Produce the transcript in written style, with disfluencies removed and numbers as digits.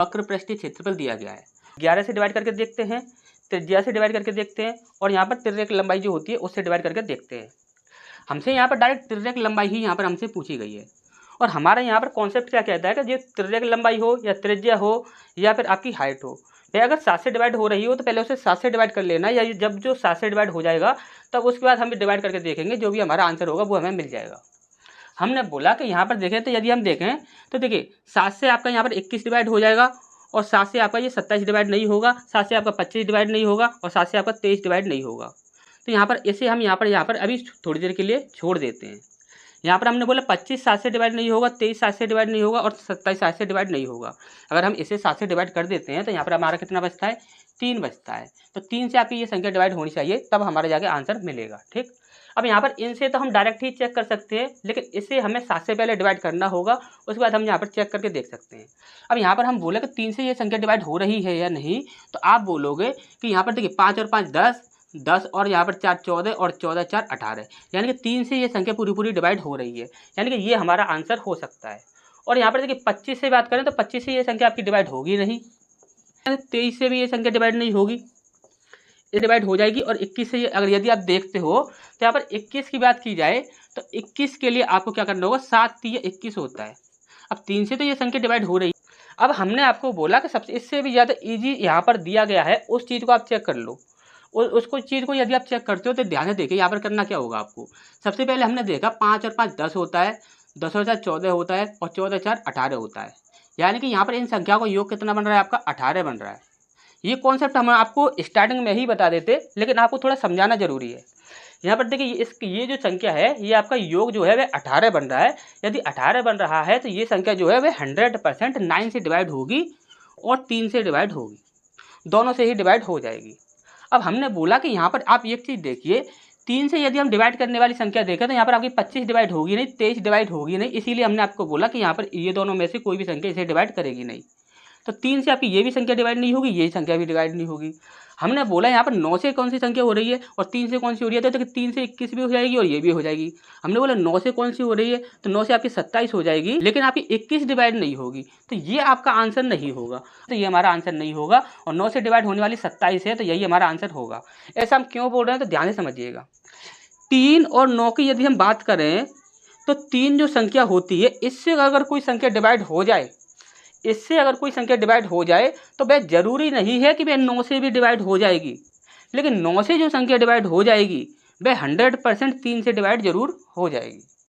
वक्र पृष्ठीय क्षेत्रफल दिया गया है। 11 से डिवाइड करके देखते हैं, त्रिज्या से डिवाइड करके देखते हैं, और यहाँ पर तिर्यक की लंबाई जो होती है उससे डिवाइड करके देखते हैं। हमसे यहाँ पर डायरेक्ट तिर्यक लंबाई ही यहाँ पर हमसे पूछी गई है, और हमारा यहाँ पर कॉन्सेप्ट क्या कहता है कि ये तिर्यक लंबाई हो या त्रिज्या हो या फिर आपकी हाइट हो, या अगर 7 से डिवाइड हो रही हो तो पहले उसे 7 से डिवाइड कर लेना, या जब जो 7 से डिवाइड हो जाएगा तब उसके बाद हम डिवाइड करके देखेंगे, जो भी हमारा आंसर होगा वो हमें मिल जाएगा। हमने बोला कि यहाँ पर देखें तो यदि हम देखें तो देखिए 7 से आपका यहाँ पर 21 डिवाइड हो जाएगा, और 7 से आपका ये 27 डिवाइड नहीं होगा, 7 से आपका 25 डिवाइड नहीं होगा, और 7 से आपका 23 डिवाइड नहीं होगा। तो यहाँ पर इसे हम यहाँ पर अभी थोड़ी देर के लिए छोड़ देते हैं। यहाँ पर हमने बोला 25 7 से डिवाइड नहीं होगा, 23 7 से डिवाइड नहीं होगा, और 27 7 से डिवाइड नहीं होगा। अगर हम इसे 7 से डिवाइड कर देते हैं तो यहाँ पर हमारा कितना बचता है, 3 बचता है। तो 3 से आपकी ये संख्या डिवाइड होनी चाहिए, तब हमारे जाके आंसर मिलेगा। ठीक, अब यहाँ पर इनसे तो हम डायरेक्ट ही चेक कर सकते हैं, लेकिन इसे हमें 7 से पहले डिवाइड करना होगा, उसके बाद हम यहाँ पर चेक करके देख सकते हैं। अब यहाँ पर हम बोले कि 3 से ये संख्या डिवाइड हो रही है या नहीं, तो आप बोलोगे कि यहाँ पर देखिए 5 और 5 10, 10 और यहाँ पर 4 14, और 14 4 18, यानी कि 3 से ये संख्या पूरी डिवाइड हो रही है, यानी कि ये हमारा आंसर हो सकता है। और यहाँ पर देखिए 25 से बात करें तो 25 से ये संख्या आपकी डिवाइड होगी नहीं, 23 से भी ये संख्या डिवाइड नहीं होगी, ये डिवाइड हो जाएगी। और 21 से अगर यदि आप देखते हो तो यहाँ पर 21 की बात की जाए तो 21 के लिए आपको क्या करना होगा, 7 3 21 होता है। अब 3 से तो ये संख्या डिवाइड हो रही है। अब हमने आपको बोला कि सबसे इससे भी ज़्यादा इजी यहाँ पर दिया गया है, उस चीज़ को आप चेक कर लो। और उसको चीज़ को यदि आप चेक करते हो तो ध्यान से देखिए यहाँ पर करना क्या होगा आपको। सबसे पहले हमने देखा 5 और 5 10 होता है, 10 और 4 14 होता है, और 14 4 18 होता है, यानी कि यहाँ पर इन संख्या को योग कितना बन रहा है आपका, 18 बन रहा है। ये कॉन्सेप्ट हम आपको स्टार्टिंग में ही बता देते, लेकिन आपको थोड़ा समझाना जरूरी है। यहाँ पर देखिए ये जो संख्या है ये आपका योग जो है वह 18 बन रहा है। यदि 18 बन रहा है तो ये संख्या जो है वह 100% 9 से डिवाइड होगी और 3 से डिवाइड होगी, दोनों से ही डिवाइड हो जाएगी। अब हमने बोला कि यहाँ पर आप एक चीज़ देखिए, 3 से यदि हम डिवाइड करने वाली संख्या देखें तो यहाँ पर आपकी 25 डिवाइड होगी नहीं, 23 डिवाइड होगी नहीं, इसीलिए हमने आपको बोला कि यहाँ पर ये दोनों में से कोई भी संख्या इसे डिवाइड करेगी नहीं। तो 3 से आपकी ये भी संख्या डिवाइड नहीं होगी, ये संख्या भी डिवाइड नहीं होगी। हमने बोला यहाँ पर 9 से कौन सी संख्या हो रही है और 3 से कौन सी हो रही है, तो 3 से 21 भी हो जाएगी और ये भी हो जाएगी। हमने बोला 9 से कौन सी हो रही है, तो 9 से आपकी 27 हो जाएगी, लेकिन आपकी 21 डिवाइड नहीं होगी, तो ये आपका आंसर नहीं होगा। तो ये हमारा आंसर नहीं होगा, और 9 से डिवाइड होने वाली 27 है, तो यही हमारा आंसर होगा। ऐसा हम क्यों बोल रहे हैं तो ध्यान से समझिएगा। 3 और 9 की यदि हम बात करें तो 3 जो संख्या होती है इससे अगर कोई संख्या डिवाइड हो जाए, इससे अगर कोई संख्या डिवाइड हो जाए तो वह जरूरी नहीं है कि वह 9 से भी डिवाइड हो जाएगी, लेकिन 9 से जो संख्या डिवाइड हो जाएगी वह 100% 3 से डिवाइड जरूर हो जाएगी।